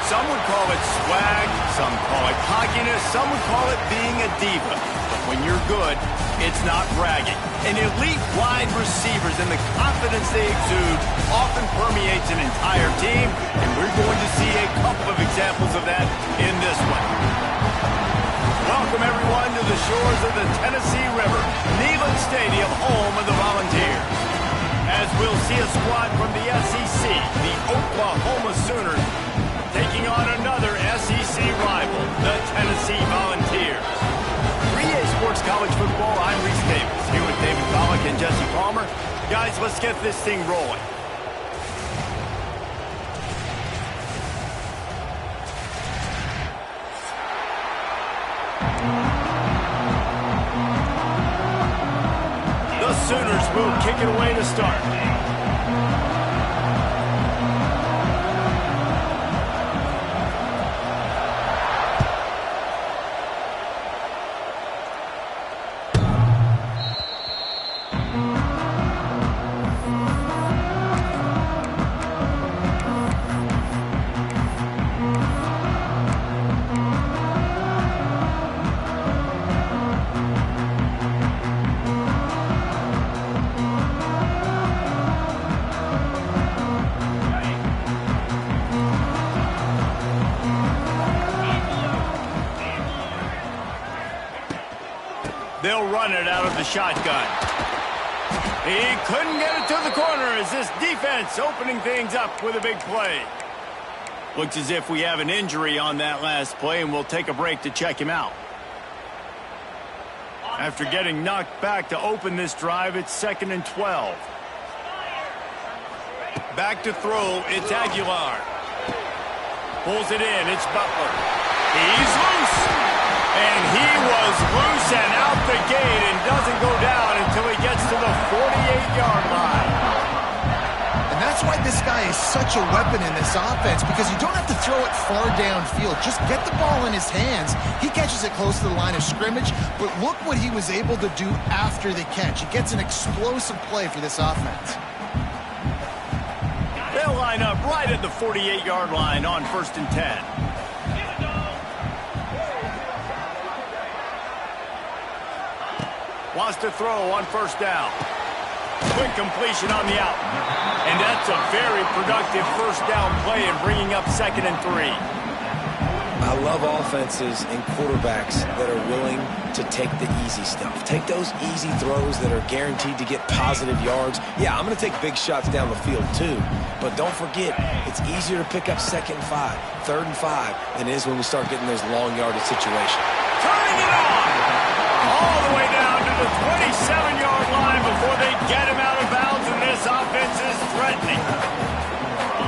Some would call it swag, some call it cockiness, some would call it being a diva. But when you're good, it's not bragging. And elite wide receivers and the confidence they exude often permeates an entire team, and we're going to see a couple of examples of that in this one. Welcome, everyone, to the shores of the Tennessee River, Neyland Stadium, home of the Volunteers. As we'll see a squad from the SEC, the Oklahoma Sooners, taking on another SEC rival, the Tennessee Volunteers. 3A Sports College Football, I'm Reese Davis, here with David Pollack and Jesse Palmer. Guys, let's get this thing rolling. The Sooners will kick it away to start. They'll run it out of the shotgun. He couldn't get it to the corner as this defense opening things up with a big play. Looks as if we have an injury on that last play, and we'll take a break to check him out. After getting knocked back to open this drive, it's 2nd and 12. Back to throw, it's Aguilar. Pulls it in, it's Butler. He's loose. And he was loose and out the gate and doesn't go down until he gets to the 48-yard line. And that's why this guy is such a weapon in this offense, because you don't have to throw it far downfield. Just get the ball in his hands. He catches it close to the line of scrimmage, but look what he was able to do after the catch. He gets an explosive play for this offense. They'll line up right at the 48-yard line on 1st and 10. Wants to throw on 1st down. Quick completion on the out. And that's a very productive 1st down play in bringing up 2nd and 3. I love offenses and quarterbacks that are willing to take the easy stuff. Take those easy throws that are guaranteed to get positive yards. Yeah, I'm going to take big shots down the field too. But don't forget, it's easier to pick up 2nd and 5, 3rd and 5 than it is when we start getting those long yardage situations. Turning it on! All the way down to the 27-yard line before they get him out of bounds, and this offense is threatening.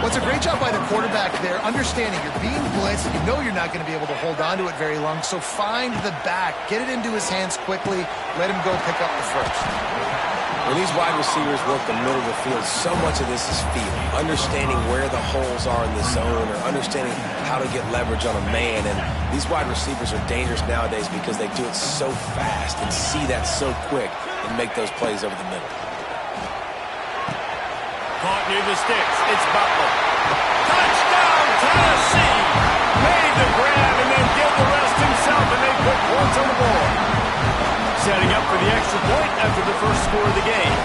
Well, it's a great job by the quarterback there, understanding you're being blitzed, you know you're not going to be able to hold on to it very long, so find the back, get it into his hands quickly, let him go pick up the first. When these wide receivers work the middle of the field, so much of this is feel, understanding where the holes are in the zone or understanding how to get leverage on a man. And these wide receivers are dangerous nowadays because they do it so fast and see that so quick and make those plays over the middle. Caught near the sticks. It's Butler. Touchdown, Tennessee! Made the grab and then did the rest himself, and they put points on the board. Setting up for the extra point after the first score of the game.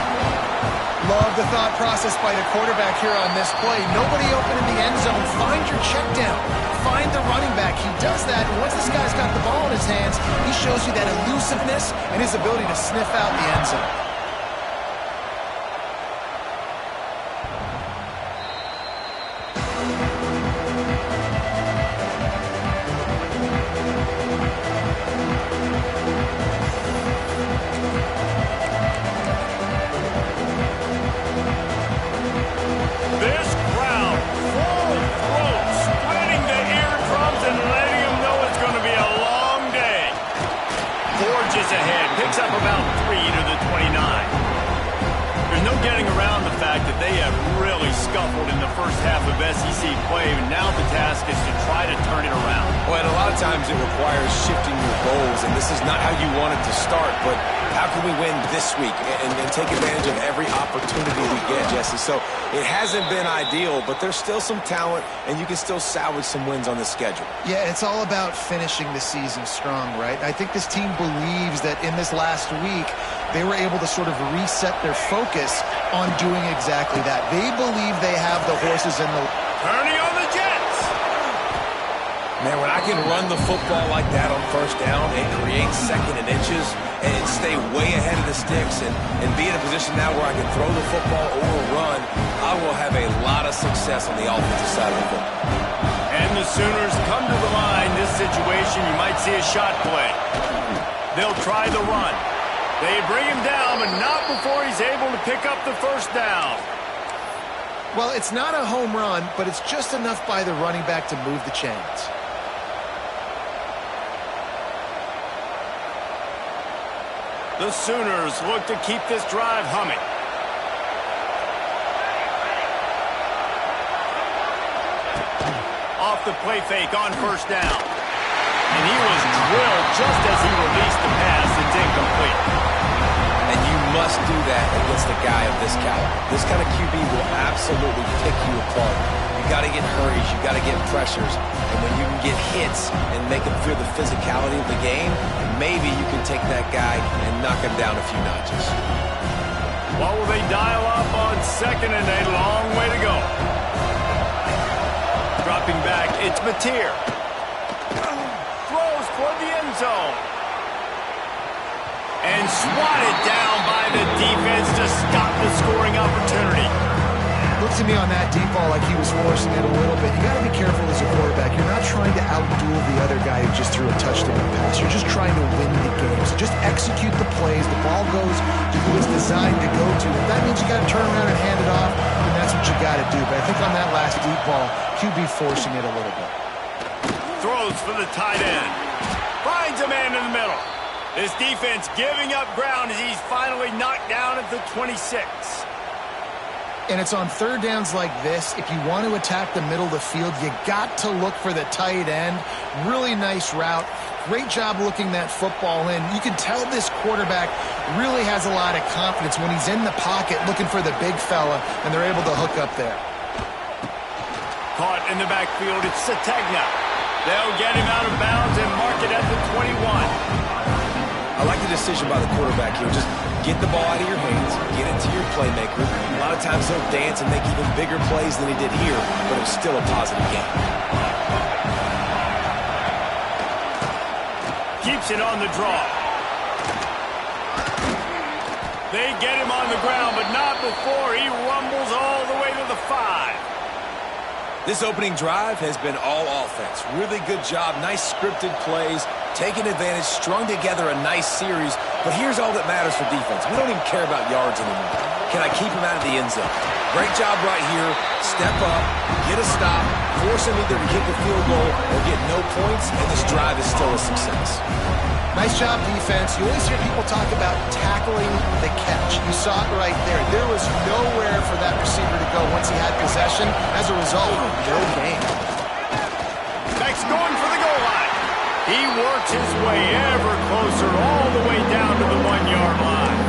Love the thought process by the quarterback here on this play. Nobody open in the end zone. Find your check down. Find the running back. He does that, and once this guy's got the ball in his hands, he shows you that elusiveness and his ability to sniff out the end zone. Ahead, picks up about 3 to the 29. There's no getting around the fact that they have really scuffled in the first half of SEC play, and now the task is to try to turn it around. Well, and a lot of of times it requires shifting your goals, and this is not how you want it to start, but how can we win this week and take advantage of every opportunity we get, Jesse? So it hasn't been ideal, but there's still some talent, and you can still salvage some wins on the schedule. Yeah, it's all about finishing the season strong, right? I think this team believes that in this last week, they were able to sort of reset their focus on doing exactly that. They believe they have the horses in the... Turning on the Jets. Man, when I can run the football like that on first down and create second and inches and stay way ahead of the sticks and be in a position now where I can throw the football or run, I will have a lot of success on the offensive side of the football. And the Sooners come to the line. This situation, you might see a shot play. They'll try the run. They bring him down, but not before he's able to pick up the first down. Well, it's not a home run, but it's just enough by the running back to move the chains. The Sooners look to keep this drive humming. Off the play fake on first down. And he was drilled just as he released the pass. It's incomplete. And you must do that against a guy of this caliber. This kind of QB will absolutely pick you apart. You got to get hurries, you got to get pressures, and when you can get hits and make him feel the physicality of the game, maybe you can take that guy and knock him down a few notches. What will they dial up on second and a long way to go? Dropping back, it's Mateer. Throws for the end zone. And swatted down by the defense to stop the scoring opportunity. Looks to me on that deep ball like he was forcing it a little bit. You got to be careful as a quarterback. You're not trying to outduel the other guy who just threw a touchdown pass. You're just trying to win the game. So just execute the plays. The ball goes to who it's designed to go to. If that means you got to turn around and hand it off, then that's what you got to do. But I think on that last deep ball, QB forcing it a little bit. Throws for the tight end. Finds a man in the middle. This defense giving up ground as he's finally knocked down at the 26. And it's on third downs like this. If you want to attack the middle of the field, you got to look for the tight end. Really nice route. Great job looking that football in. You can tell this quarterback really has a lot of confidence when he's in the pocket looking for the big fella, and they're able to hook up there. Caught in the backfield, it's Sategna. They'll get him out of bounds and mark it at the 21. I like the decision by the quarterback here. Just get the ball out of your hands, get it to your playmaker. A lot of times he'll dance and make even bigger plays than he did here, but it's still a positive game. Keeps it on the draw. They get him on the ground, but not before he rumbles all the way to the 5. This opening drive has been all offense. Really good job, nice scripted plays, taking advantage, strung together a nice series. But here's all that matters for defense. We don't even care about yards anymore. Can I keep him out of the end zone? Great job right here. Step up, get a stop, force him either to kick a field goal or get no points, and this drive is still a success. Nice job, defense. You always hear people talk about tackling the catch. You saw it right there. There was nowhere for that receiver to go once he had possession. As a result, no gain. Beck's going for the goal line. He works his way ever closer all the way down to the 1-yard line.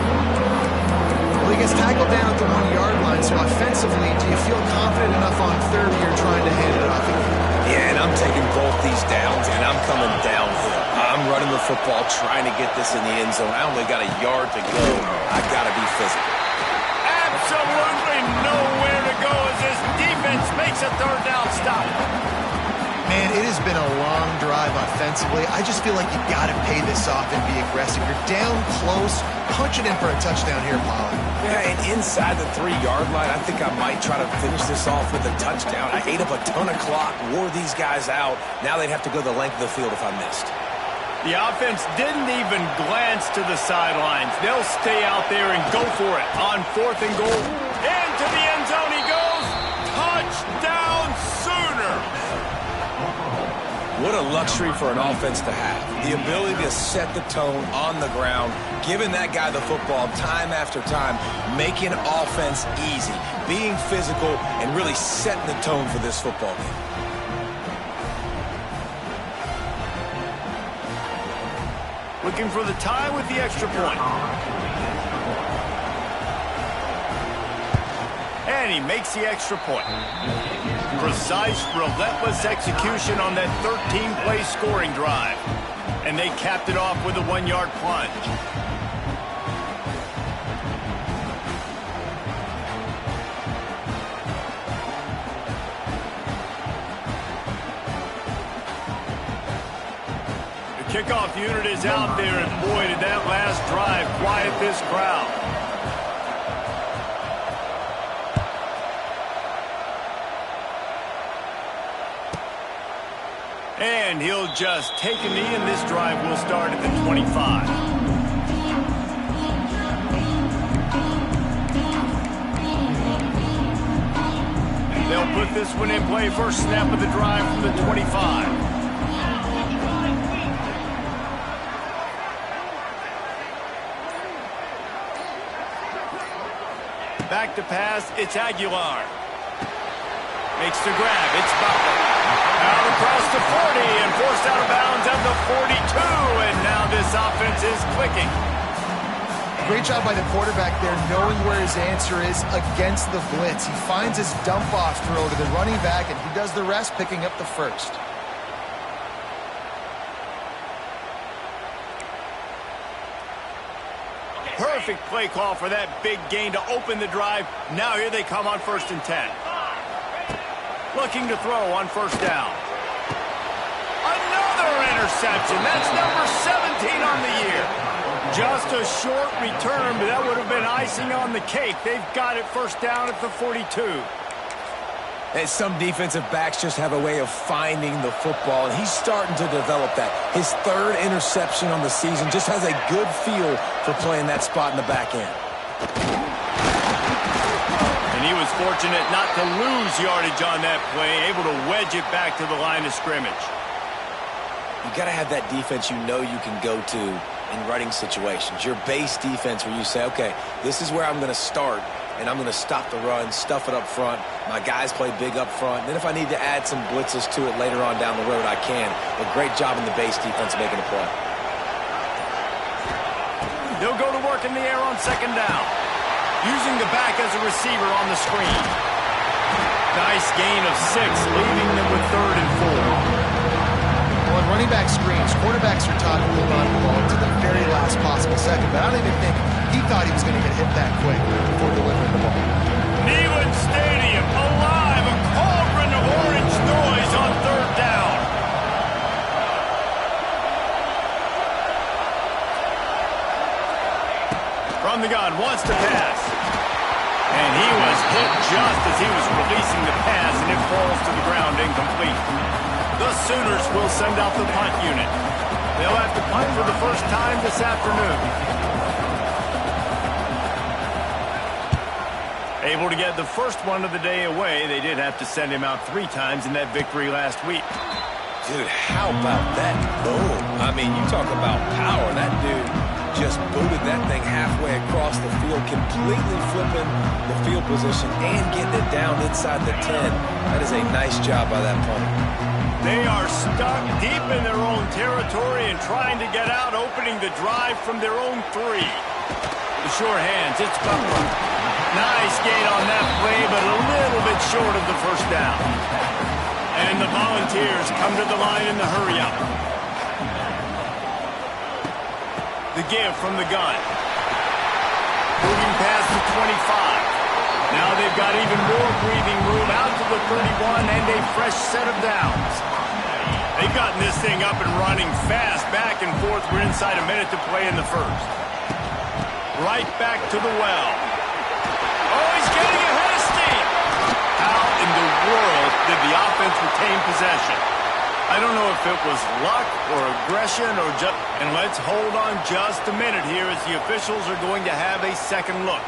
Well, he gets tackled down at the 1-yard line, so offensively, do you feel confident enough on third you're trying to hand it off? Yeah, and I'm taking both these downs, and I'm coming downhill. I'm running the football, trying to get this in the end zone. I only got a yard to go. I got to be physical. Absolutely nowhere to go as this defense makes a third down stop. Man, it has been a long drive offensively. I just feel like you got to pay this off and be aggressive. You're down close. Punch it in for a touchdown here, Pollard. Yeah, and inside the 3-yard line, I think I might try to finish this off with a touchdown. I ate up a ton of clock, wore these guys out. Now they'd have to go the length of the field if I missed. The offense didn't even glance to the sidelines. They'll stay out there and go for it on 4th and goal. Into the end zone he goes. Touchdown, Sooner. What a luxury for an offense to have. The ability to set the tone on the ground, giving that guy the football time after time, making offense easy, being physical, and really setting the tone for this football game. Looking for the tie with the extra point. And he makes the extra point. Precise, relentless execution on that 13-play scoring drive. And they capped it off with a 1-yard plunge. The kickoff unit is out there, and boy, did that last drive quiet this crowd. And he'll just take a knee, and this drive will start at the 25. And they'll put this one in play. First snap of the drive from the 25. Back to pass, it's Aguilar. Makes the grab, it's Butler. Out across the 40 and forced out of bounds at the 42. And now this offense is clicking. Great job by the quarterback there, knowing where his answer is against the blitz. He finds his dump-off throw to the running back, and he does the rest, picking up the first. Perfect play call for that big gain to open the drive. Now here they come on 1st and 10. Looking to throw on 1st down. Another interception. That's number 17 on the year. Just a short return, but that would have been icing on the cake. They've got it 1st down at the 42. And some defensive backs just have a way of finding the football, and he's starting to develop that. His 3rd interception on the season, just has a good feel for playing that spot in the back end. And he was fortunate not to lose yardage on that play, able to wedge it back to the line of scrimmage. You got to have that defense you know you can go to in running situations. Your base defense where you say, okay, this is where I'm going to start, and I'm going to stop the run, stuff it up front. My guys play big up front. And then if I need to add some blitzes to it later on down the road, I can. But great job in the base defense making a play. They'll go to work in the air on 2nd down. Using the back as a receiver on the screen. Nice gain of 6, leaving them with 3rd and 4. Well, on running back screens, quarterbacks are taught to hold on to the ball to the very last possible second, but I don't even think he thought he was going to get hit that quick before delivering the ball. Neyland Stadium, alive, a cauldron of orange noise on 3rd down. From the gun, wants to pass. And he was hit just as he was releasing the pass, and it falls to the ground incomplete. The Sooners will send out the punt unit. They'll have to punt for the first time this afternoon. Able to get the first one of the day away. They did have to send him out 3 times in that victory last week. Dude, how about that boom? I mean, you talk about power. That dude just booted that thing halfway across the field, completely flipping the field position and getting it down inside the 10. That is a nice job by that punter. They are stuck deep in their own territory and trying to get out, opening the drive from their own 3. The sure hands, it's Butler. Nice gain on that play, but a little bit short of the 1st down. And the Volunteers come to the line in the hurry-up. The give from the gun. Moving past the 25. Now they've got even more breathing room out to the 31 and a fresh set of downs. They've gotten this thing up and running fast, back and forth. We're inside a minute to play in the 1st. Right back to the well. Oh, he's getting ahead of steam. How in the world did the offense retain possession? I don't know if it was luck or aggression or just... And let's hold on just a minute here as the officials are going to have a second look.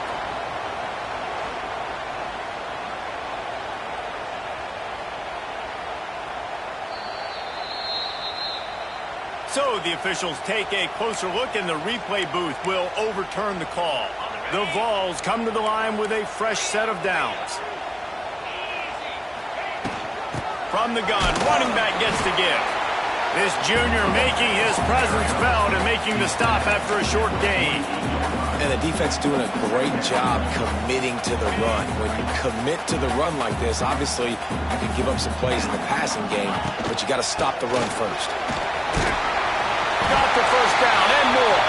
So the officials take a closer look, and the replay booth will overturn the call. The Vols come to the line with a fresh set of downs. From the gun, running back gets the give. This junior making his presence felt and making the stop after a short gain. And the defense doing a great job committing to the run. When you commit to the run like this, obviously you can give up some plays in the passing game, but you got to stop the run first. Got the first down and more.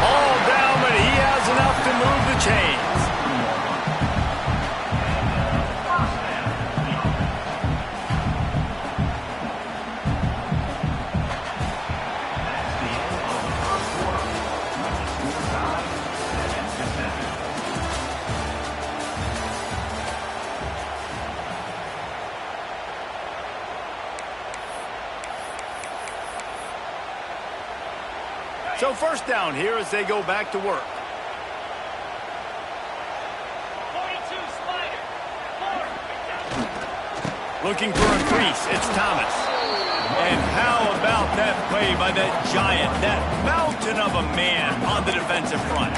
All down, but he has enough to move the chains. So first down here as they go back to work. 42 slider. Looking for a crease. It's Thomas. And how about that play by that giant, that mountain of a man on the defensive front?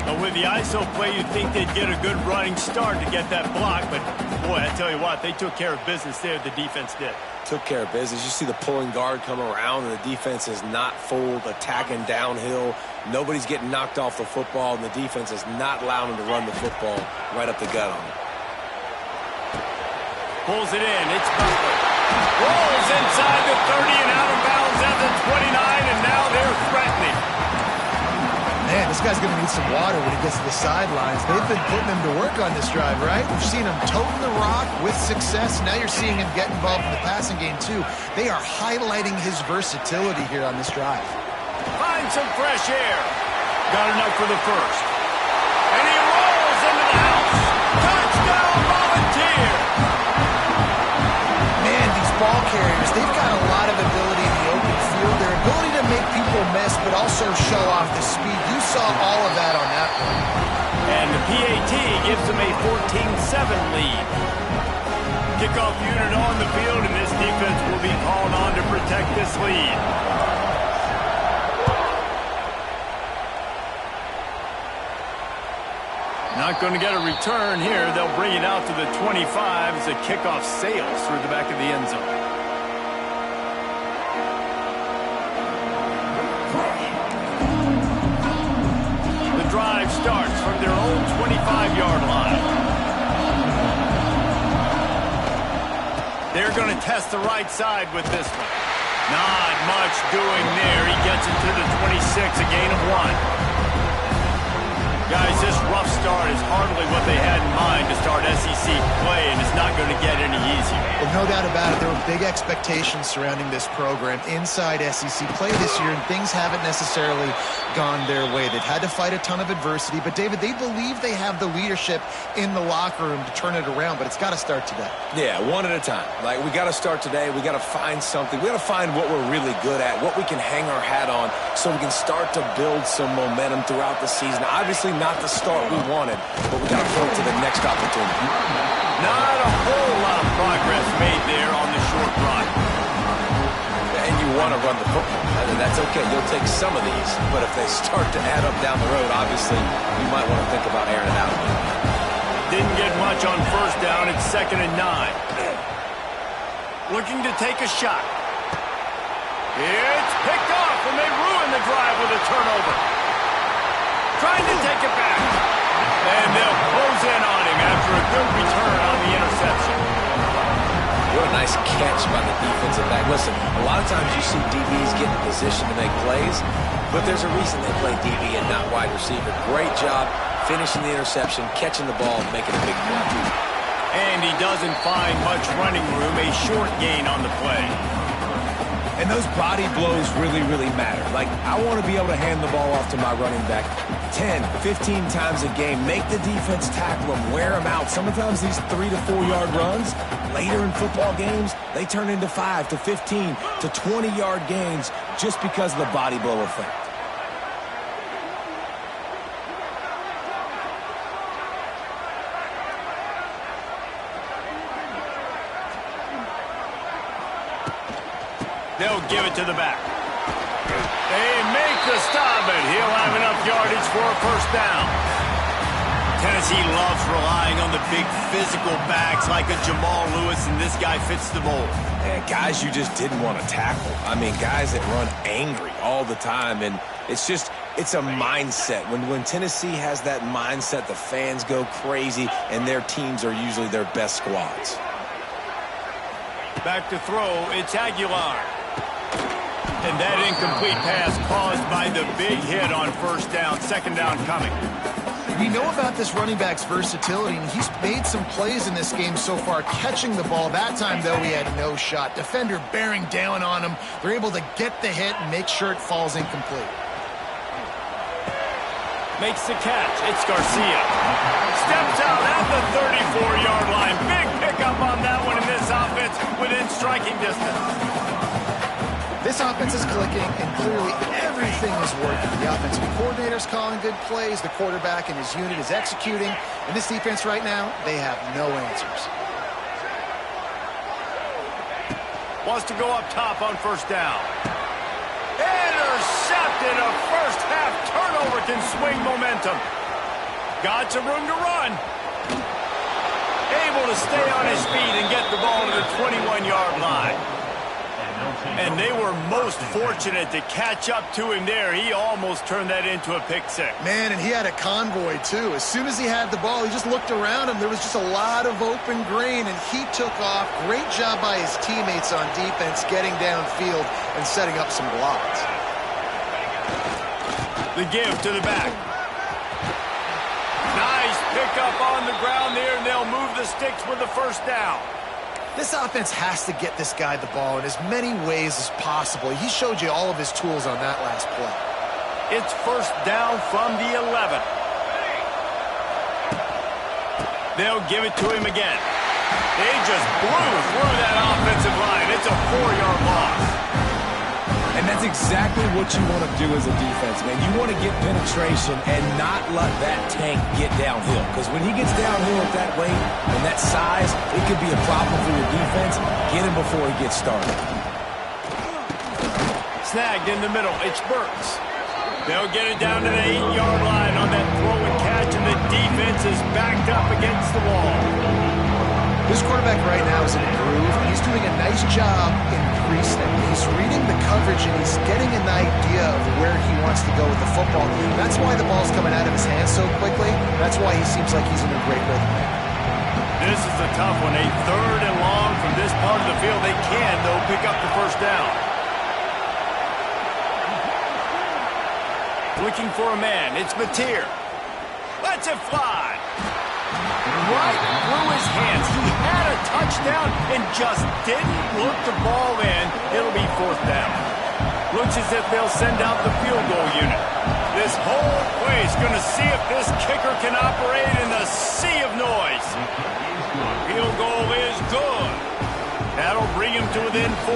But with the ISO play, you'd think they'd get a good running start to get that block. But, boy, I tell you what, they took care of business there, the defense did. Took care of business. You see the pulling guard come around, and the defense is not fooled, attacking downhill. Nobody's getting knocked off the football, and the defense is not allowing them to run the football right up the gut on them. Pulls it in. It's Butler. Rolls inside the 30 and out of bounds at the 29, and now they're threatening. Man, this guy's going to need some water when he gets to the sidelines. They've been putting him to work on this drive, right? We've seen him toting the rock with success. Now you're seeing him get involved in the passing game, too. They are highlighting his versatility here on this drive. Find some fresh air. Got enough for the first. And he rolls into the house. Touchdown, Volunteer! Man, these ball carriers, they've got a lot of ability in the open field. Their ability to make people miss, but also show off the speed. You saw all of that on that one. And the PAT gives them a 14-7 lead. Kickoff unit on the field, and this defense will be called on to protect this lead. Not going to get a return here. They'll bring it out to the 25 as the kickoff sails through the back of the end zone. The drive starts from their own 25-yard line. They're going to test the right side with this one. Not much doing there. He gets it to the 26, a gain of 1. Guys, this rough start is hardly what they had in mind to start SEC play, and it's not going to get any easier. Well, no doubt about it. There were big expectations surrounding this program inside SEC play this year, and things haven't necessarily gone their way. They've had to fight a ton of adversity, but, David, they believe they have the leadership in the locker room to turn it around, but it's got to start today. Yeah, one at a time. Like, we got to start today. We got to find something. We got to find what we're really good at, what we can hang our hat on, so we can start to build some momentum throughout the season. Obviously, not the start we wanted, but we got to forward to the next opportunity. Not a whole lot of progress made there on the short run. And you want to run the football. That's okay. You'll take some of these, but if they start to add up down the road, obviously, you might want to think about airing it out. Didn't get much on first down. It's 2nd and 9. Looking to take a shot. It's picked off, and they ruin the drive with a turnover. Trying to take it back. And they'll close in on him after a good return on the interception. What a nice catch by the defensive back. Listen, a lot of times you see DBs get in position to make plays, but there's a reason they play DB and not wide receiver. Great job finishing the interception, catching the ball, and making a big play. And he doesn't find much running room, a short gain on the play. And those body blows really, really matter. Like, I want to be able to hand the ball off to my running back 10, 15 times a game. Make the defense tackle them, wear them out. Sometimes these 3 to 4 yard runs, later in football games, they turn into 5 to 15 to 20 yard gains just because of the body blow effect. They'll give it to the back. They make the stop, and he'll have enough yardage for a first down. Tennessee loves relying on the big physical backs like a Jamal Lewis, and this guy fits the mold. And guys you just didn't want to tackle. I mean, guys that run angry all the time, and it's a mindset. When Tennessee has that mindset, the fans go crazy, and their teams are usually their best squads. Back to throw, it's Aguilar. And that incomplete pass caused by the big hit on first down, second down coming. We know about this running back's versatility, and he's made some plays in this game so far, catching the ball. That time, though, he had no shot. Defender bearing down on him. They're able to get the hit and make sure it falls incomplete. Makes the catch. It's Garcia. Steps out at the 34-yard line. Big pickup on that one in this offense within striking distance. This offense is clicking, and clearly everything is working. The offensive coordinator's calling good plays. The quarterback and his unit is executing. And this defense right now, they have no answers. Wants to go up top on first down. Intercepted. A first-half turnover can swing momentum. Got some room to run. Able to stay on his feet and get the ball to the 21-yard line. And they were most fortunate to catch up to him there. He almost turned that into a pick six. Man, and he had a convoy, too. As soon as he had the ball, he just looked around him. There was just a lot of open green, and he took off. Great job by his teammates on defense, getting downfield and setting up some blocks. The give to the back. Nice pickup on the ground there, and they'll move the sticks with the first down. This offense has to get this guy the ball in as many ways as possible. He showed you all of his tools on that last play. It's first down from the 11. They'll give it to him again. They just blew through that offensive line. It's a 4-yard loss. And that's exactly what you want to do as a defense, man. You want to get penetration and not let that tank get downhill. Because when he gets downhill at that weight and that size, it could be a problem for your defense. Get him before he gets started. Snagged in the middle. It's Burks. They'll get it down to the 8-yard line on that throw and catch, and the defense is backed up against the wall. This quarterback right now is in a groove, and he's doing a nice job in pre-snap. He's reading the coverage, and he's getting an idea of where he wants to go with the football. That's why the ball's coming out of his hands so quickly. That's why he seems like he's in a great rhythm. This is a tough one. A third and long from this part of the field. They can, though, pick up the first down. Looking for a man. It's Mateer. Lets it fly. Right through his hands. He had a touchdown and just didn't look the ball in. It'll be fourth down. Looks as if they'll send out the field goal unit. This whole place going to see if this kicker can operate in the sea of noise. Field goal is good. That'll bring him to within 4.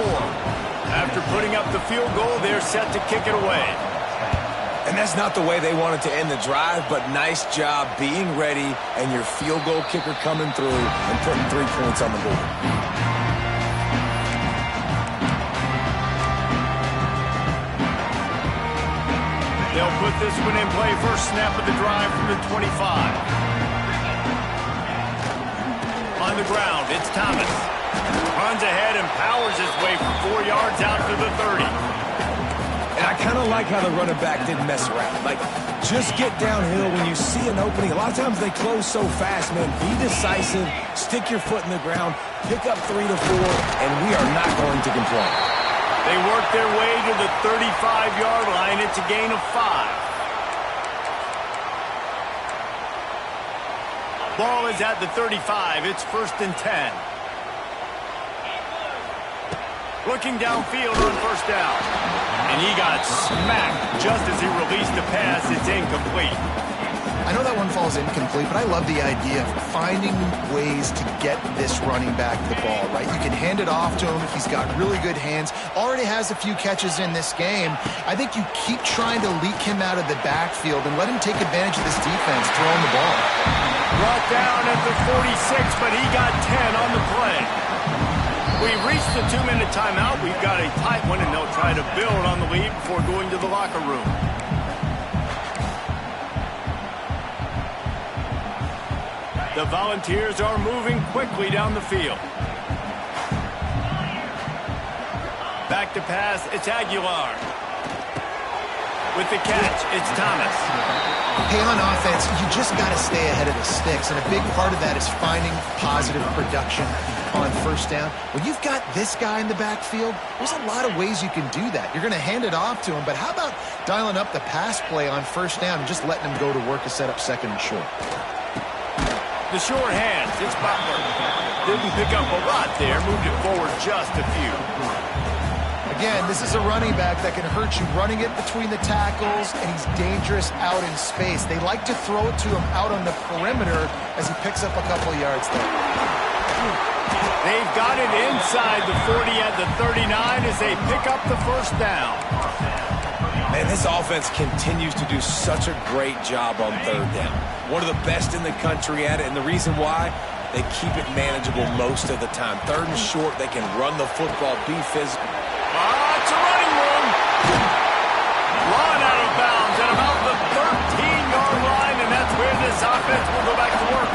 After putting up the field goal, they're set to kick it away. And that's not the way they wanted to end the drive, but nice job being ready and your field goal kicker coming through and putting 3 points on the board. They'll put this one in play. First snap of the drive from the 25. On the ground, it's Thomas. Runs ahead and powers his way for 4 yards out to the 30. And I kind of like how the running back didn't mess around. Like, just get downhill when you see an opening. A lot of times they close so fast, man. Be decisive, stick your foot in the ground, pick up 3 to 4, and we are not going to complain. They work their way to the 35-yard line. It's a gain of 5. Ball is at the 35. It's first and 10. Looking downfield on first down. And he got smacked just as he released the pass. It's incomplete. I know that one falls incomplete, but I love the idea of finding ways to get this running back the ball, right? You can hand it off to him. He's got really good hands. Already has a few catches in this game. I think you keep trying to leak him out of the backfield and let him take advantage of this defense throwing the ball. Brought down at the 46, but he got 10 on the play. We've reached the 2-minute timeout. We've got a tight one, and they'll try to build on the lead before going to the locker room. The Volunteers are moving quickly down the field. Back to pass, it's Aguilar. With the catch, it's Thomas. Hey, on offense, you just got to stay ahead of the sticks, and a big part of that is finding positive production on first down. When you've got this guy in the backfield, there's a lot of ways you can do that. You're going to hand it off to him, but how about dialing up the pass play on first down and just letting him go to work to set up second and short? The short hands, it's Butler. Didn't pick up a lot there, moved it forward just a few. Again, this is a running back that can hurt you running it between the tackles, and he's dangerous out in space. They like to throw it to him out on the perimeter as he picks up a couple of yards there. They've got it inside the 40 at the 39 as they pick up the first down. Man, this offense continues to do such a great job on third down. One of the best in the country at it, and the reason why, they keep it manageable most of the time. Third and short, they can run the football, be physical. It's a running one. Run out of bounds at about the 13-yard line, and that's where this offense will go back to work.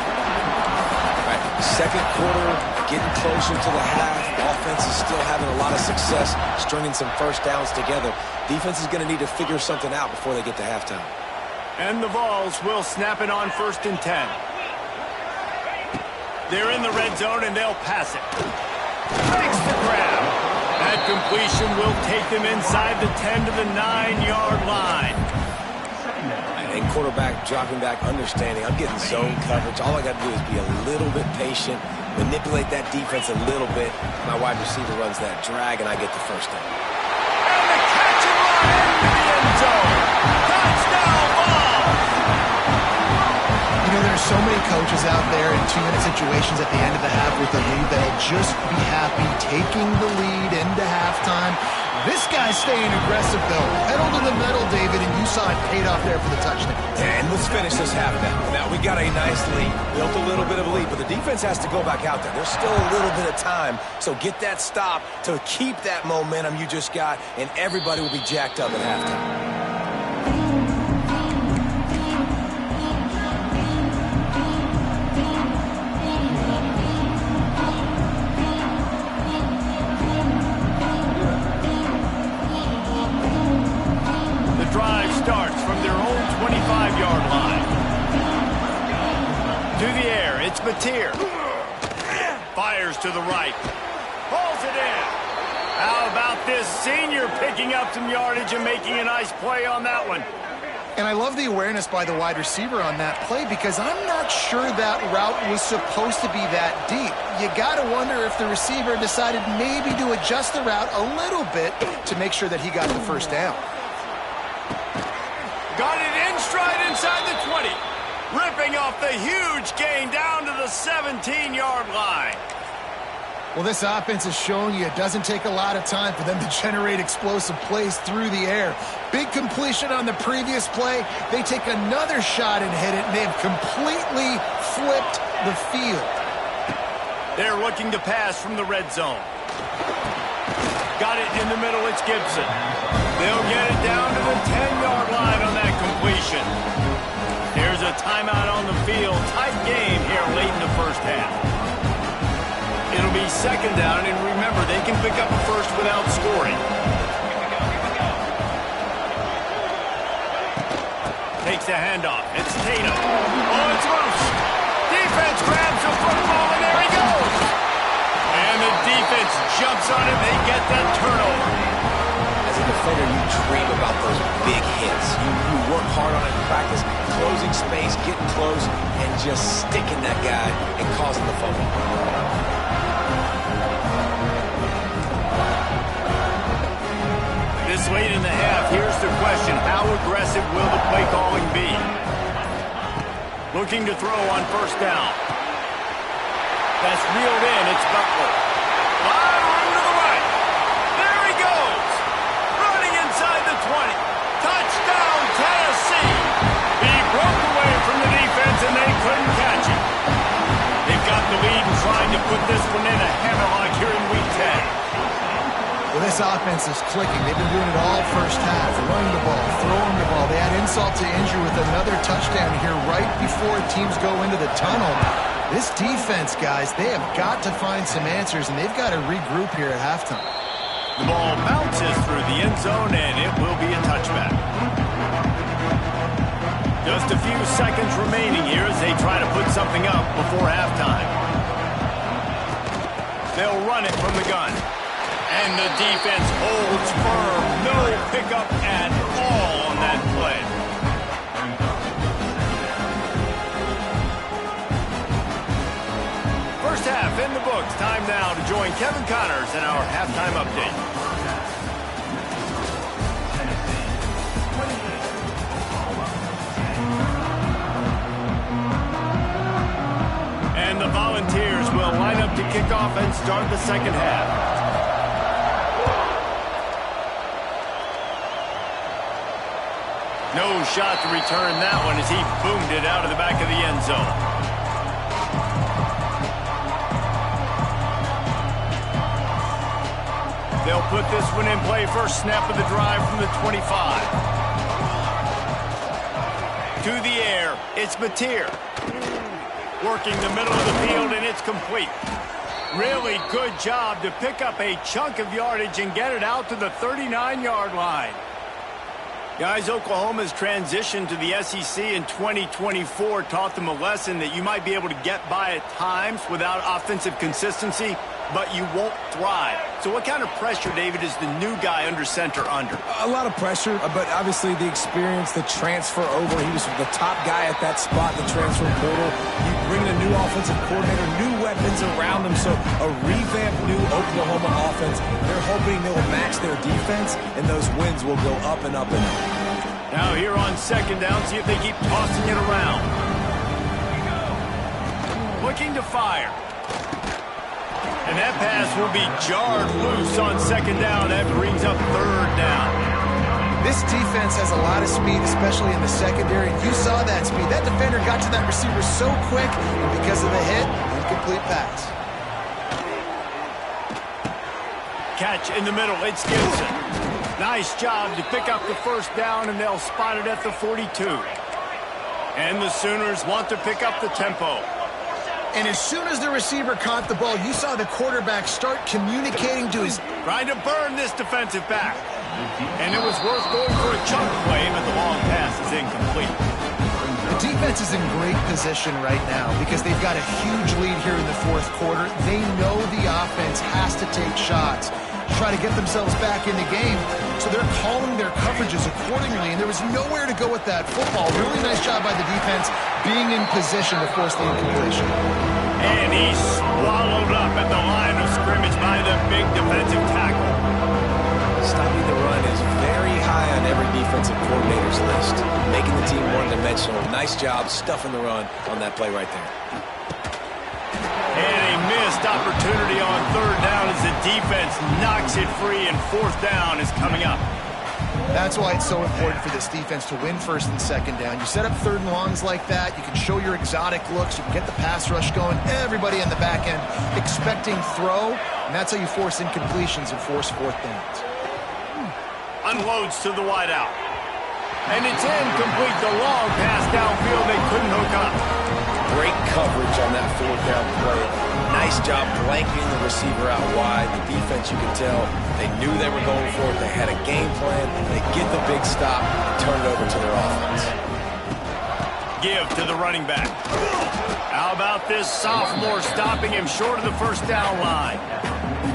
Right. Second quarter, getting closer to the half. Offense is still having a lot of success stringing some first downs together. Defense is going to need to figure something out before they get to halftime. And the Vols will snap it on 1st and 10. They're in the red zone, and they'll pass it. Makes the grab. That completion will take them inside the 10 to the 9-yard line. And quarterback dropping back, understanding, I'm getting zone coverage. All I got to do is be a little bit patient, manipulate that defense a little bit. My wide receiver runs that drag, and I get the first down. And the catch and run into the end zone. Touchdown, Vols! You know, there's so many coaches out there in two-minute situations at the end of the half with the lead that'll just be happy taking the lead into halftime. This guy's staying aggressive, though. Pedal to the metal, David, and you saw it paid off there for the touchdown. And let's finish this half now. Now, we got a nice lead, built a little bit of a lead, but the defense has to go back out there. There's still a little bit of time, so get that stop to keep that momentum you just got, and everybody will be jacked up at halftime. Starts from their own 25-yard line. To the air, it's Mateer. Fires to the right. Pulls it in. How about this senior picking up some yardage and making a nice play on that one? And I love the awareness by the wide receiver on that play because I'm not sure that route was supposed to be that deep. You got to wonder if the receiver decided maybe to adjust the route a little bit to make sure that he got the first down. Got it in stride inside the 20. Ripping off the huge gain down to the 17-yard line. Well, this offense is showing you it doesn't take a lot of time for them to generate explosive plays through the air. Big completion on the previous play. They take another shot and hit it, and they've completely flipped the field. They're looking to pass from the red zone. Got it in the middle, it's Gibson. They'll get it down to the 10-yard line on that completion. Here's a timeout on the field. Tight game here late in the first half. It'll be second down, and remember, they can pick up a first without scoring. Takes the handoff. It's Tatum. Oh, it's Roach. Defense grabs the football, and there he goes. And the defense jumps on it. They get that turnover. As a defender, you dream about those big hits. You work hard on it in practice, closing space, getting close, and just sticking that guy and causing the fumble. This late in the half, here's the question. How aggressive will the play calling be? Looking to throw on first down. That's reeled in. It's Butler. Wide room to the right. There he goes. Running inside the 20. Touchdown, Tennessee. He broke away from the defense, and they couldn't catch him. They've got the lead and trying to put this one in a hammerlock here in Week 10. Well, this offense is clicking. They've been doing it all first half. Running the ball, throwing the ball. They add insult to injury with another touchdown here right before teams go into the tunnel. This defense, guys, they have got to find some answers, and they've got to regroup here at halftime. The ball bounces through the end zone, and it will be a touchback. Just a few seconds remaining here as they try to put something up before halftime. They'll run it from the gun. And the defense holds firm. No pickup at all on that play. First half in the books. Time now to join Kevin Connors in our halftime update. And the Volunteers will line up to kick off and start the second half. No shot to return that one as he boomed it out of the back of the end zone. They'll put this one in play. First snap of the drive from the 25. To the air, it's Mateer. Working the middle of the field, and it's complete. Really good job to pick up a chunk of yardage and get it out to the 39-yard line. Guys, Oklahoma's transition to the SEC in 2024 taught them a lesson that you might be able to get by at times without offensive consistency, but you won't thrive. So what kind of pressure, David, is the new guy under center under? A lot of pressure, but obviously the experience, the transfer over. He was the top guy at that spot, the transfer portal. You bring in a new offensive coordinator, new weapons around him, so a revamped new Oklahoma offense. They're hoping they will match their defense, and those wins will go up and up and up. Now here on second down, see if they keep tossing it around. Looking to fire. And that pass will be jarred loose on second down. That brings up third down. This defense has a lot of speed, especially in the secondary. You saw that speed. That defender got to that receiver so quick, and because of the hit, incomplete pass. Catch in the middle. It's Gibson. Nice job to pick up the first down, and they'll spot it at the 42. And the Sooners want to pick up the tempo. And as soon as the receiver caught the ball, you saw the quarterback start communicating to his... Trying to burn this defensive back. And it was worth going for a chunk play, but the long pass is incomplete. The defense is in great position right now because they've got a huge lead here in the fourth quarter. They know the offense has to take shots, try to get themselves back in the game. So they're calling their coverages accordingly, and there was nowhere to go with that football. Really nice job by the defense being in position to force the incompletion. And he's swallowed up at the line of scrimmage by the big defensive tackle. Stopping the run is very high on every defensive coordinator's list. Making the team one-dimensional. Nice job stuffing the run on that play right there. And a missed opportunity on third down as the defense knocks it free, and fourth down is coming up. That's why it's so important for this defense to win first and second down. You set up third and longs like that, you can show your exotic looks, you can get the pass rush going, everybody in the back end expecting throw, and that's how you force incompletions and force fourth downs. Unloads to the wideout. And it's incomplete. The long pass downfield, they couldn't hook up. Great coverage on that fourth down play. Nice job blanketing the receiver out wide. The defense, you can tell, they knew they were going for it. They had a game plan. They get the big stop and turn it over to their offense. Give to the running back. How about this sophomore stopping him short of the first down line?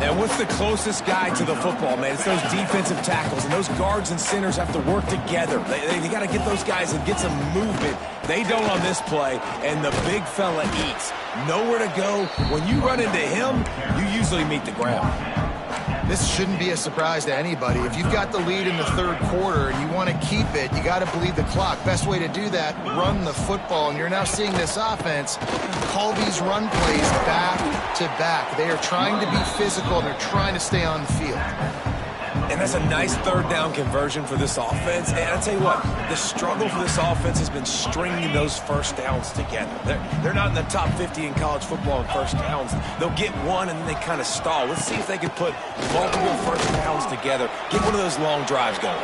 And what's the closest guy to the football, man? It's those defensive tackles, and those guards and centers have to work together. They got to get those guys and get some movement. They don't on this play, and the big fella eats. Nowhere to go. When you run into him, you usually meet the ground. This shouldn't be a surprise to anybody. If you've got the lead in the third quarter and you want to keep it, you got to bleed the clock. Best way to do that, run the football. And you're now seeing this offense call these run plays back to back. They are trying to be physical, and they're trying to stay on the field. And that's a nice third down conversion for this offense. And I'll tell you what, the struggle for this offense has been stringing those first downs together. They're not in the top 50 in college football in first downs. They'll get one and then they kind of stall. Let's see if they can put multiple first downs together. Get one of those long drives going.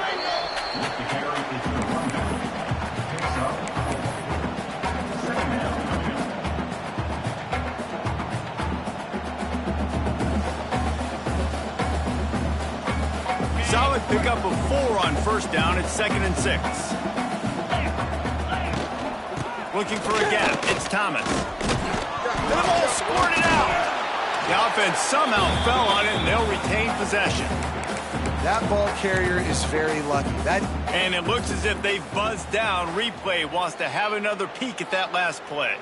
Now they pick up a 4 on first down. It's 2nd and 6. Looking for a gap. It's Thomas. The ball squirted out. The offense somehow fell on it, and they'll retain possession. That ball carrier is very lucky. And it looks as if they've buzzed down. Replay wants to have another peek at that last play.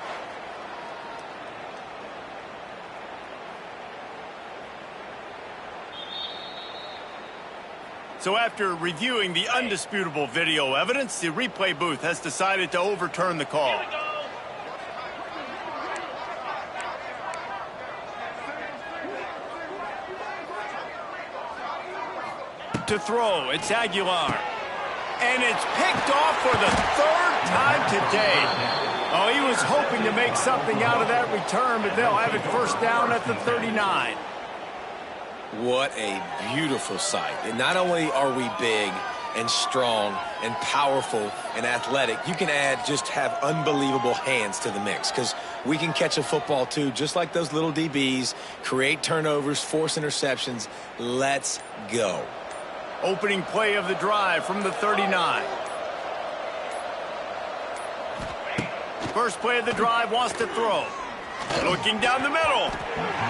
So after reviewing the undisputable video evidence, the replay booth has decided to overturn the call. To throw, it's Aguilar. And it's picked off for the 3rd time today. Oh, he was hoping to make something out of that return, but they'll have it first down at the 39. What a beautiful sight. And not only are we big and strong and powerful and athletic, you can have unbelievable hands to the mix, because we can catch a football too, just like those little DBs, create turnovers, force interceptions. Let's go. Opening play of the drive from the 39. First play of the drive, wants to throw. Looking down the middle.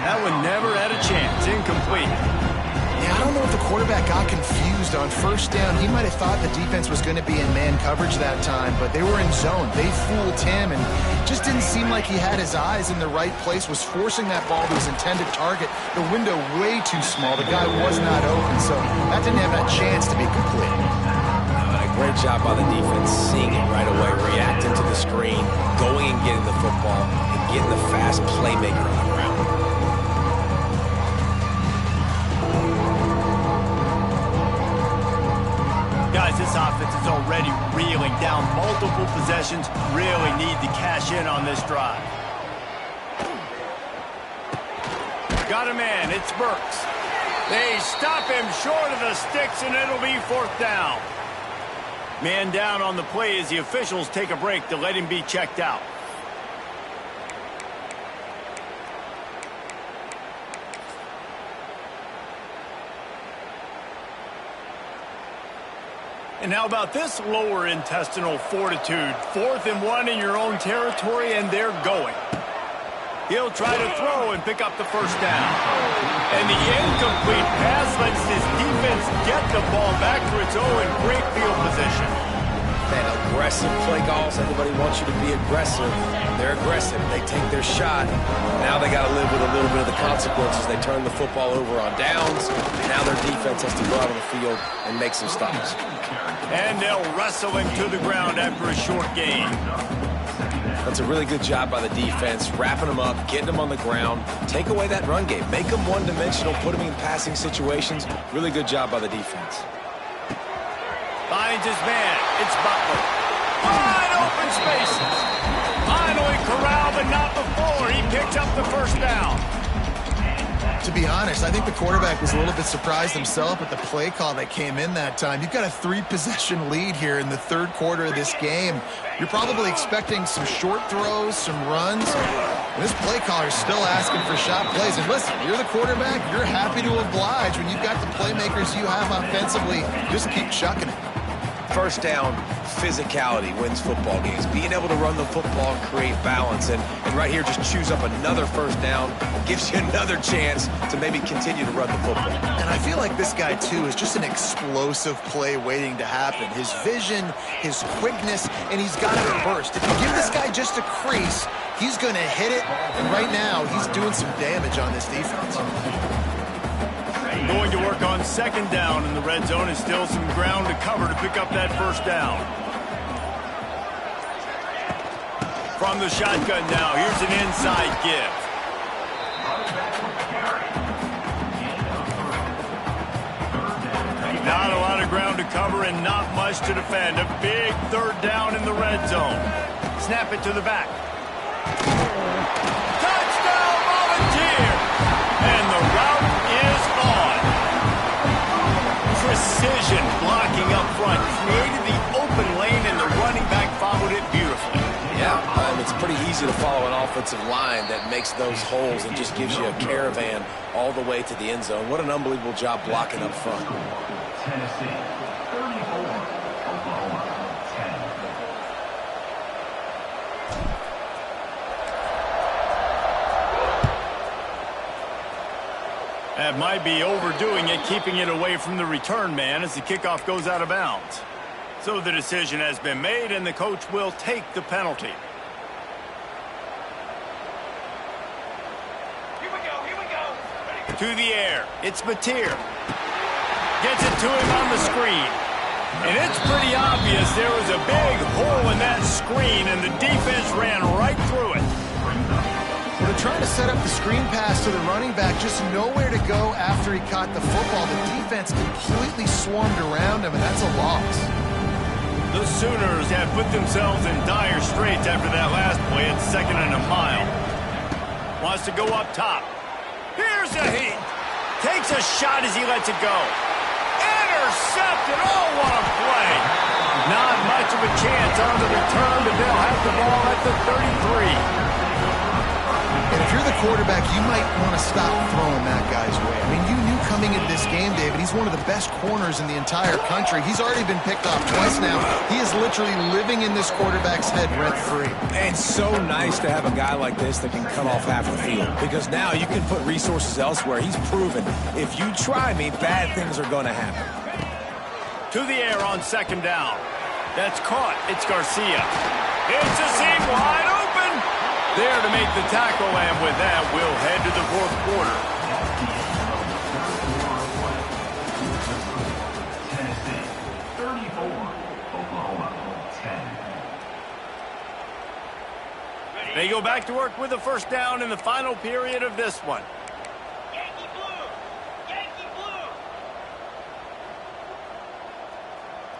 That one never had a chance. Incomplete. Yeah, I don't know if the quarterback got confused on first down. He might have thought the defense was going to be in man coverage that time, but they were in zone. They fooled him, and just didn't seem like he had his eyes in the right place, was forcing that ball to his intended target. The window way too small. The guy was not open, so that didn't have that chance to be complete. Great job by the defense, seeing it right away, reacting to the screen, going and getting the football, and getting the fast playmaker on the ground. Guys, this offense is already reeling down multiple possessions. Really need to cash in on this drive. Got a man. It's Burks. They stop him short of the sticks, and it'll be 4th down. Man down on the play as the officials take a break to let him be checked out. And how about this lower intestinal fortitude? 4th and 1 in your own territory, and they're going. He'll try to throw and pick up the first down. And the incomplete pass lets his defense get the ball back to its own in great field position. Man, aggressive play calls. Everybody wants you to be aggressive. They're aggressive. They take their shot. Now they got to live with a little bit of the consequences. They turn the football over on downs. Now their defense has to go out on the field and make some stops. And they'll wrestle him to the ground after a short gain. That's a really good job by the defense, wrapping them up, getting them on the ground. Take away that run game. Make them one-dimensional, put them in passing situations. Really good job by the defense. Finds his man. It's Butler. Wide open spaces. Finally corralled, but not before. He picks up the first down. To be honest, I think the quarterback was a little bit surprised himself at the play call that came in that time. You've got a 3-possession lead here in the 3rd quarter of this game. You're probably expecting some short throws, some runs. And this play caller is still asking for shot plays. And listen, you're the quarterback. You're happy to oblige. When you've got the playmakers you have offensively, just keep chucking it. First down, physicality wins football games. Being able to run the football and create balance. And right here, just choose up another first down. Gives you another chance to maybe continue to run the football. And I feel like this guy, too, is just an explosive play waiting to happen. His vision, his quickness, and he's got a burst. If you give this guy just a crease, he's going to hit it. And right now, he's doing some damage on this defense. Going to work on 2nd down in the red zone, and still some ground to cover to pick up that first down. From the shotgun now, here's an inside give. Not a lot of ground to cover and not much to defend. A big 3rd down in the red zone. Snap it to the back. Touchdown, Volunteer! And the route is on. Precision blocking up front. Created the open lane, and the running back followed it beautifully. Yeah, it's pretty easy easy to follow an offensive line that makes those holes and just gives you a caravan all the way to the end zone. What an unbelievable job blocking up front. Tennessee, 34, Oklahoma, 10. That might be overdoing it, keeping it away from the return man as the kickoff goes out of bounds. So the decision has been made, and the coach will take the penalty. Here we go. To the air, it's Mateer. Gets it to him on the screen. And it's pretty obvious there was a big hole in that screen, and the defense ran right through it. Well, they're trying to set up the screen pass to the running back, just nowhere to go after he caught the football. The defense completely swarmed around him, and that's a loss. The Sooners have put themselves in dire straits after that last play at 2nd and a mile. Wants to go up top. Here's a heat. Takes a shot as he lets it go. Intercepted. Oh, what a play. Not much of a chance on the return, but they'll have the ball at the 33. And if you're the quarterback, you might want to stop throwing that guy's way. I mean, you knew coming into this game, David, he's one of the best corners in the entire country. He's already been picked off twice now. He is literally living in this quarterback's head rent-free. And it's so nice to have a guy like this that can cut off half the field, because now you can put resources elsewhere. He's proven if you try me, bad things are going to happen. To the air on 2nd down. That's caught. It's Garcia. It's a seam wide open. There to make the tackle, and with that, we'll head to the 4th quarter. Tennessee, 34, Oklahoma, 10. They go back to work with a 1st down in the final period of this one. Yankee blue.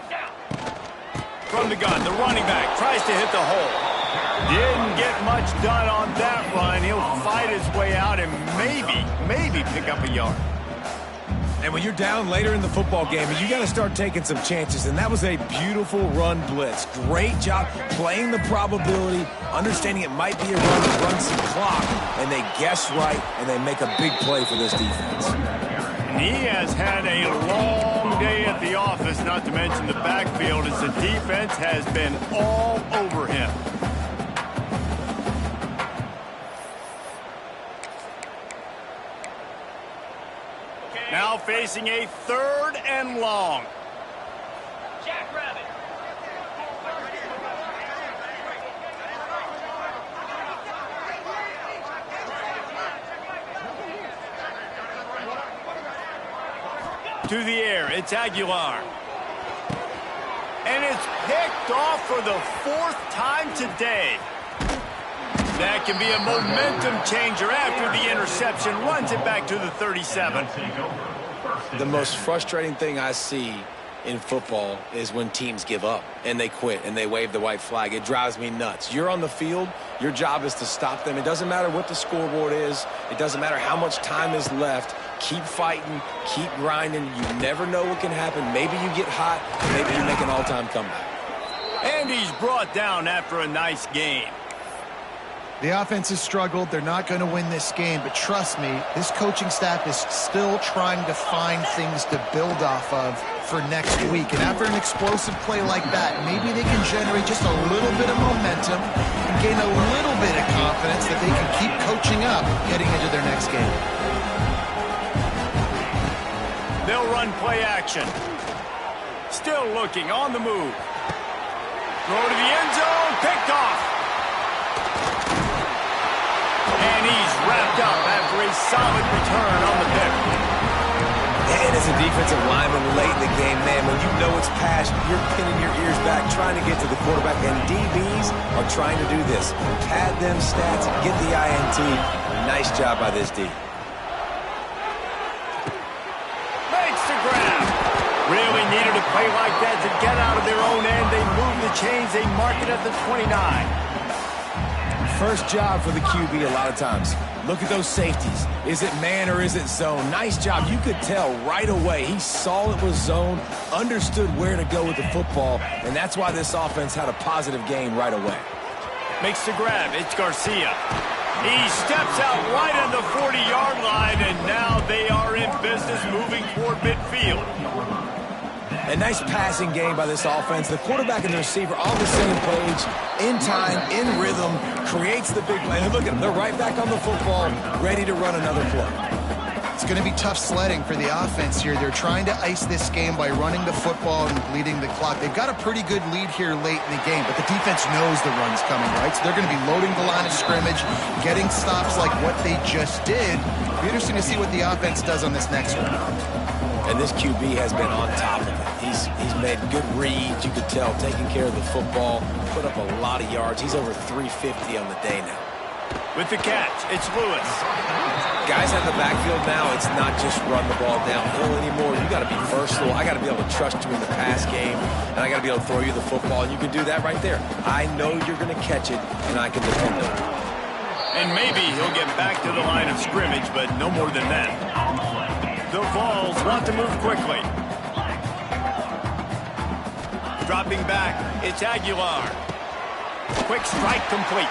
Down. From the gun, the running back tries to hit the hole. Didn't get much done on that run. He'll fight his way out and maybe pick up a yard. And when you're down later in the football game, you got to start taking some chances. And that was a beautiful run blitz. Great job playing the probability, understanding it might be a run to run some clock, and they guess right, and they make a big play for this defense. And he has had a long day at the office, not to mention the backfield, as the defense has been all over him. Now facing a 3rd and long. Jackrabbit. To the air, it's Aguilar. And it's picked off for the 4th time today. That can be a momentum changer after the interception. Runs it back to the 37. The most frustrating thing I see in football is when teams give up and they quit and they wave the white flag. It drives me nuts. You're on the field. Your job is to stop them. It doesn't matter what the scoreboard is. It doesn't matter how much time is left. Keep fighting. Keep grinding. You never know what can happen. Maybe you get hot. Maybe you make an all-time comeback. And he's brought down after a nice game. The offense has struggled. They're not going to win this game, but trust me, this coaching staff is still trying to find things to build off of for next week. And after an explosive play like that, maybe they can generate just a little bit of momentum and gain a little bit of confidence that they can keep coaching up heading into their next game. They'll run play action. Still looking on the move. Throw to the end zone, picked off. And he's wrapped up after a solid return on the pick. And as a defensive lineman late in the game, man, when you know it's passion, you're pinning your ears back, trying to get to the quarterback, and DBs are trying to do this. Pad them stats, get the INT. Nice job by this D. Makes the grab. Really needed a play like that to get out of their own end. They move the chains. They mark it at the 29. First job for the QB a lot of times. Look at those safeties. Is it man or is it zone? Nice job. You could tell right away. He saw it was zone, understood where to go with the football, and that's why this offense had a positive game right away. Makes the grab. It's Garcia. He steps out right on the 40-yard line, and now they are in business moving toward midfield. A nice passing game by this offense. The quarterback and the receiver on the same page, in time, in rhythm, creates the big play. And look at them. They're right back on the football, ready to run another play. It's going to be tough sledding for the offense here. They're trying to ice this game by running the football and bleeding the clock. They've got a pretty good lead here late in the game, but the defense knows the run's coming, right? So they're going to be loading the line of scrimmage, getting stops like what they just did. It'll be interesting to see what the offense does on this next one. And this QB has been on top of it. He's made good reads, you could tell, taking care of the football, put up a lot of yards. He's over 350 on the day now. With the catch, it's Lewis. Guys in the backfield now, it's not just run the ball downhill anymore. You got to be versatile. I got to be able to trust you in the pass game, and I got to be able to throw you the football, and you can do that right there. I know you're going to catch it, and I can depend on it. And maybe he'll get back to the line of scrimmage, but no more than that. The Vols want to move quickly. Dropping back, it's Aguilar. Quick strike complete.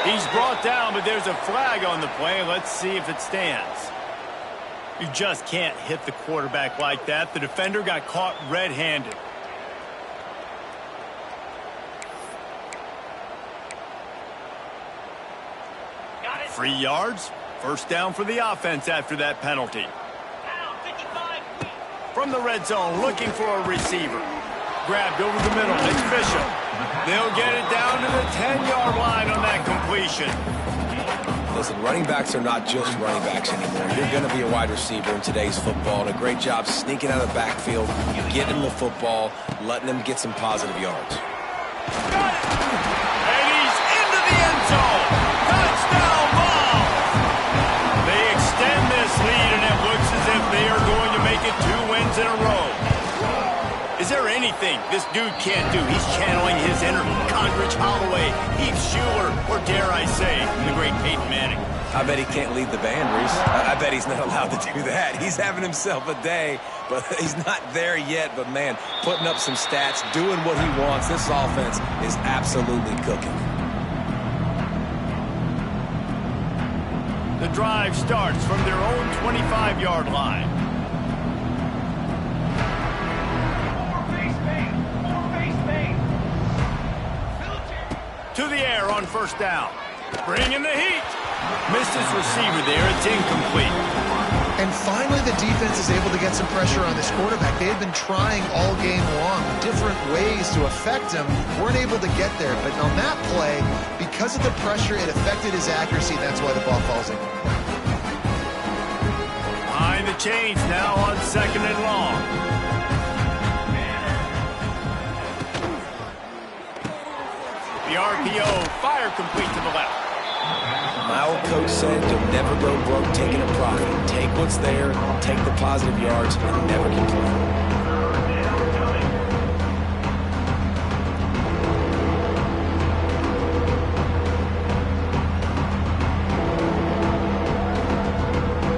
He's brought down, but there's a flag on the play. Let's see if it stands. You just can't hit the quarterback like that. The defender got caught red-handed. Got it. 3 yards. First down for the offense after that penalty. Down, 55. From the red zone, looking for a receiver. Grabbed over the middle. It's Bishop. They'll get it down to the 10-yard line on that completion. Listen, running backs are not just running backs anymore. You're going to be a wide receiver in today's football, and a great job sneaking out of the backfield, getting the football, letting them get some positive yards. Got it! And he's into the end zone. Touchdown ball! They extend this lead, and it looks as if they are going to make it 2 wins in a row. Is there anything this dude can't do? He's channeling his inner Condrich Holloway, Heath Schuler, or dare I say, the great Peyton Manning. I bet he can't lead the band, Reese. I bet he's not allowed to do that. He's having himself a day, but he's not there yet. But, man, putting up some stats, doing what he wants. This offense is absolutely cooking. The drive starts from their own 25-yard line. To the air on first down. Bringing the heat. Missed his receiver there. It's incomplete. And finally, the defense is able to get some pressure on this quarterback. They had been trying all game long, different ways to affect him. Weren't able to get there. But on that play, because of the pressure, it affected his accuracy. That's why the ball falls in. Behind the chains now on 2nd and long. The RPO, fire complete to the left. My old coach said you'll never go broke taking a profit. Take what's there, take the positive yards, and never complain.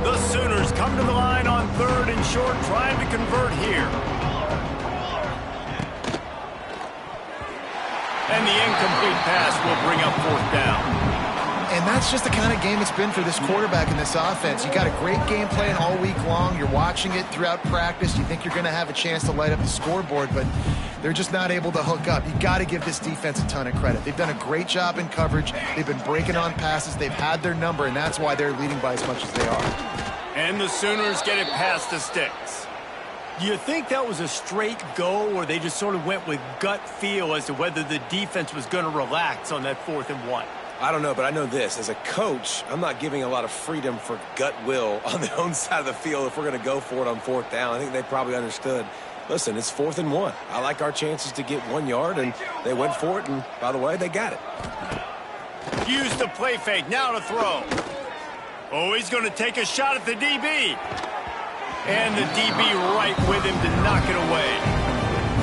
The Sooners come to the line on 3rd and short, trying to convert here. And the incomplete pass will bring up 4th down. And that's just the kind of game it's been for this quarterback in this offense. You got a great game plan all week long. You're watching it throughout practice. You think you're going to have a chance to light up the scoreboard, but they're just not able to hook up. You got to give this defense a ton of credit. They've done a great job in coverage. They've been breaking on passes. They've had their number, and that's why they're leading by as much as they are. And the Sooners get it past the sticks. Do you think that was a straight go, or they just sort of went with gut feel as to whether the defense was going to relax on that 4th and 1? I don't know, but I know this. As a coach, I'm not giving a lot of freedom for gut will on their own side of the field if we're going to go for it on 4th down. I think they probably understood, listen, it's 4th and 1. I like our chances to get 1 yard, and they went for it, and by the way, they got it. Use the play fake, now to throw. Oh, he's going to take a shot at the DB. And the DB right with him to knock it away.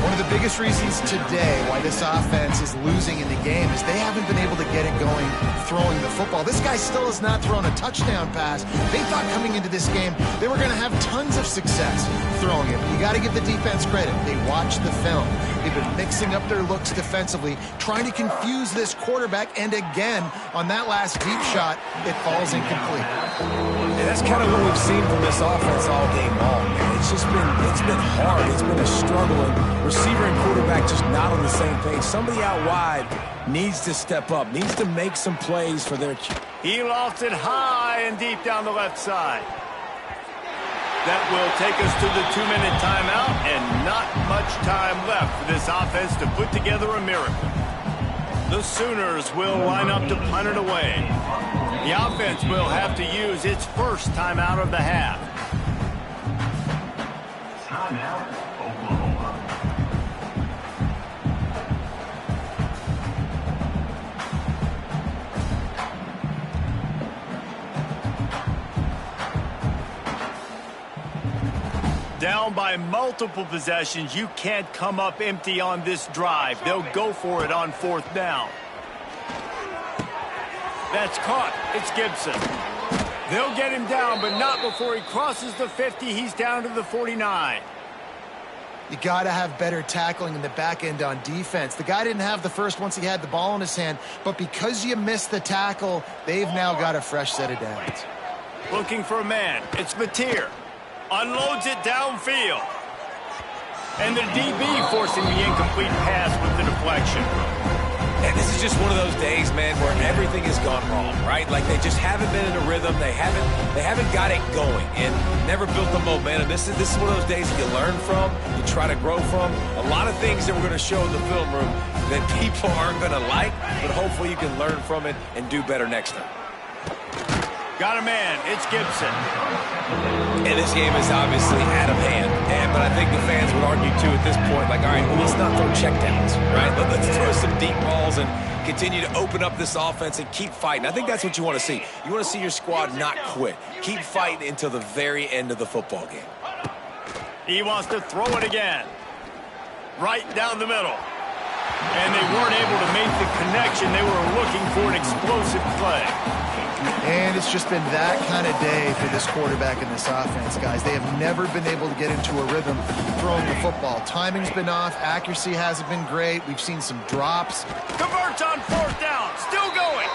One of the biggest reasons today why this offense is losing in the game is they haven't been able to get it going throwing the football. This guy still has not thrown a touchdown pass. They thought coming into this game they were going to have tons of success throwing it. You got to give the defense credit. They watched the film. They've been mixing up their looks defensively, trying to confuse this quarterback, and again, on that last deep shot, it falls incomplete. And that's kind of what we've seen from this offense all game long, man. It's been hard. It's been a struggle, and receiver and quarterback just not on the same page. Somebody out wide needs to step up, needs to make some plays for their... He lofts it high and deep down the left side. That will take us to the 2-minute timeout, and not much time left for this offense to put together a miracle. The Sooners will line up to punt it away. The offense will have to use its first timeout of the half. Timeout, Oklahoma. Down by multiple possessions, you can't come up empty on this drive. They'll go for it on 4th down. That's caught. It's Gibson. They'll get him down, but not before he crosses the 50. He's down to the 49. You got to have better tackling in the back end on defense. The guy didn't have the first once he had the ball in his hand, but because you missed the tackle, they've now got a fresh set of downs. Looking for a man. It's Mateer. Unloads it downfield. And the DB forcing the incomplete pass with the deflection. And this is just one of those days, man, where everything has gone wrong, right? Like they just haven't been in a rhythm. They haven't got it going and never built the momentum. This is one of those days that you learn from, you try to grow from. A lot of things that we're going to show in the film room that people aren't going to like, but hopefully you can learn from it and do better next time. Got a man. It's Gibson. And this game is obviously out of hand. But I think the fans would argue, too, at this point, like, all right, well, let's not throw checkdowns, right? Let's throw some deep balls and continue to open up this offense and keep fighting. I think that's what you want to see. You want to see your squad not quit. Keep fighting until the very end of the football game. He wants to throw it again. Right down the middle. And they weren't able to make the connection. They were looking for an explosive play. And it's just been that kind of day for this quarterback and this offense, guys. They have never been able to get into a rhythm throwing the football. Timing's been off. Accuracy hasn't been great. We've seen some drops. Converts on 4th down. Still going.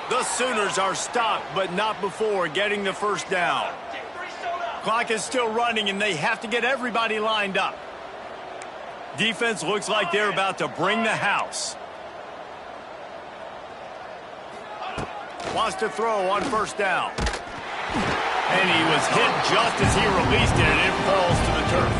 The Sooners are stopped, but not before getting the first down. Clock is still running, and they have to get everybody lined up. Defense looks like they're about to bring the house. Wants to throw on 1st down. And he was hit just as he released it, and it falls to the turf.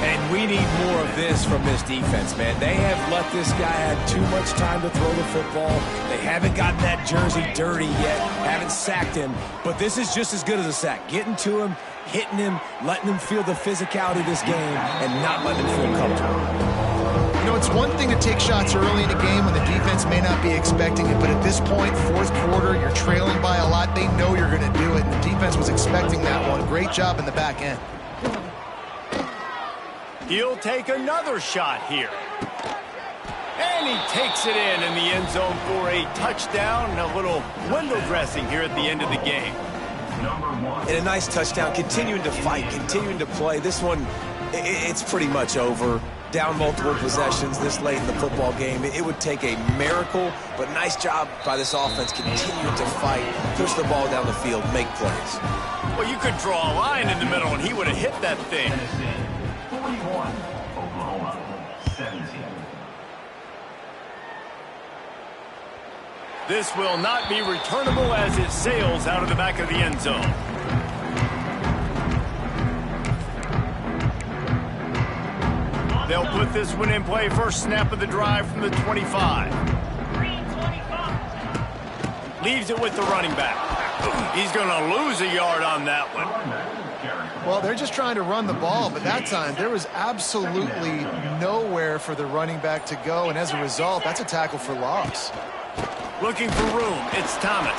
And we need more of this from this defense, man. They have let this guy have too much time to throw the football. They haven't gotten that jersey dirty yet, haven't sacked him. But this is just as good as a sack. Getting to him, hitting him, letting him feel the physicality of this game, and not letting him feel comfortable. You know, it's one thing to take shots early in a game when the defense may not be expecting it, but at this point, 4th quarter, you're trailing by a lot. They know you're going to do it, and the defense was expecting that one. Great job in the back end. He'll take another shot here. And he takes it in the end zone for a touchdown and a little window dressing here at the end of the game. And a nice touchdown, continuing to fight, continuing to play. This one, it's pretty much over. Down multiple possessions this late in the football game. It would take a miracle, but nice job by this offense continuing to fight, push the ball down the field, make plays. Well, you could draw a line in the middle, and he would have hit that thing. 41, Oklahoma, 17. This will not be returnable as it sails out of the back of the end zone. They'll put this one in play. First snap of the drive from the 25. Leaves it with the running back. He's going to lose a yard on that one. Well, they're just trying to run the ball, but that time there was absolutely nowhere for the running back to go, and as a result, that's a tackle for loss. Looking for room. It's Thomas.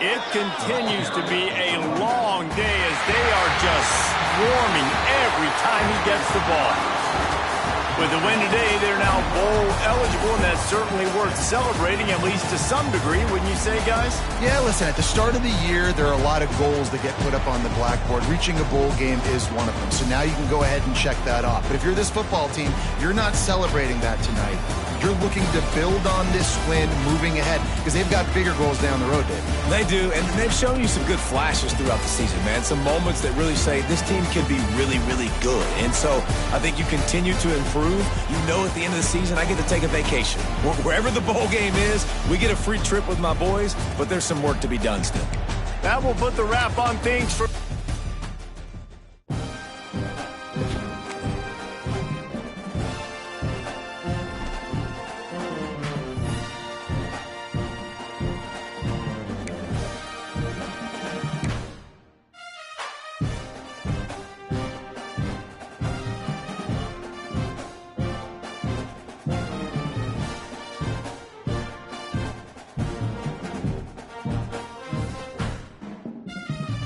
It continues to be a long day as they are just swarming every time he gets the ball. With the win today, they're now bowl eligible, and that's certainly worth celebrating, at least to some degree, wouldn't you say, guys? Yeah, listen, at the start of the year, there are a lot of goals that get put up on the blackboard. Reaching a bowl game is one of them. So now you can go ahead and check that off. But if you're this football team, you're not celebrating that tonight. You're looking to build on this win moving ahead because they've got bigger goals down the road, Dave. They do, and they've shown you some good flashes throughout the season, man. Some moments that really say this team could be really, really good. And so I think you continue to improve. You know at the end of the season, I get to take a vacation. Wherever the bowl game is, we get a free trip with my boys, but there's some work to be done still. That will put the wrap on things for...